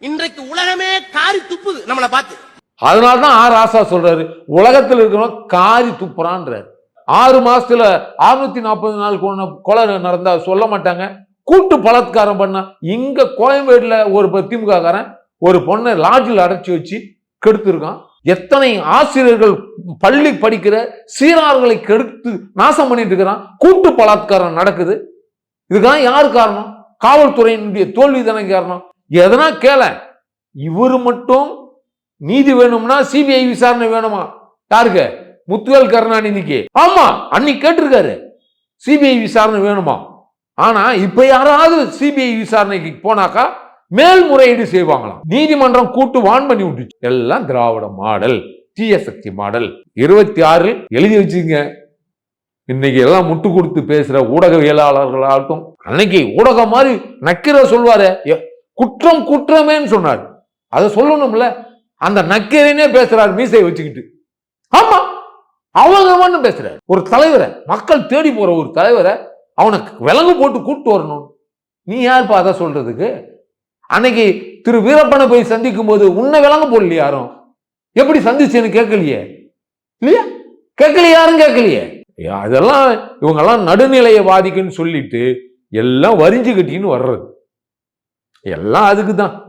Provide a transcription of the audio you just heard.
இன்றைக்கு உலகமே காரி துப்புது நம்மளை பார்த்து. அதனால்தான் ராசா சொல்றாரு, உலகத்தில் இருக்கிறவங்க காரி துப்புறான்றாரு. 6 மாசத்துல 640 நாள் கொலை நடந்தா சொல்ல மாட்டாங்க. கூட்டு பலாத்காரம் பண்ணா இங்க கோயம்பேடுல ஒரு திமுக காரன் ஒரு பொண்ணை லாட்ஜில் அடைச்சி வச்சு கெடுத்திருக்கான். எத்தனை ஆசிரியர்கள் பள்ளி படிக்கிற சீரார்களை கெடுத்து நாசம் பண்ணிட்டு இருக்கிறான். கூட்டு பலாத்காரம் நடக்குது. இதுதான் யாரு காரணம்? காவல்துறையினுடைய தோல்வி தானே காரணம். எதனா கேள, இவரு மட்டும் நீதி வேணும்னா சிபிஐ விசாரணை வேணுமா? யாருக்கு? முத்துவேல் கருணாநிதிக்கு. ஆமா, அன்னைக்கு கேட்டிருக்காரு சிபிஐ விசாரணை வேணுமா. ஆனா இப்ப யாராவது சிபிஐ விசாரணைக்கு போனாக்கா மேல்முறையீடு செய்வாங்களாம். நீதிமன்றம் கூட்டு வான் பண்ணி விட்டுச்சு. எல்லாம் திராவிட மாடல், தீய சக்தி மாடல். 26 எழுதி வச்சுங்க. இன்னைக்கு எல்லாம் முட்டு கொடுத்து பேசுற ஊடகவியலாளர்களாகட்டும், அன்னைக்கு ஊடகம் மாதிரி நக்கிர சொல்வாரு, குற்றம் குற்றமேன்னு சொன்னார். அதை சொல்லணும்ல. அந்த நக்கீரனே பேசுறாரு மீசை வச்சுக்கிட்டு. ஆமா, அவங்க பேசுறாரு. ஒரு தலைவரை, மக்கள் தேடி போற ஒரு தலைவரை அவனுக்கு விலங்கு போட்டு கூட்டு வரணும். நீ யாருப்பா அதை சொல்றதுக்கு? அன்னைக்கு திரு வீரப்பனை போய் சந்திக்கும் போது உன்னை விலங்கு போடலையே யாரும். எப்படி சந்திச்சுன்னு கேட்கலையே இல்லையா? கேட்கலையே, யாரும் கேட்கலையே. அதெல்லாம் இவங்கெல்லாம் நடுநிலையவாதிக்குன்னு சொல்லிட்டு எல்லாம் வரிஞ்சு கட்டின்னு வர்றது எல்லாம் அதுக்குதான்.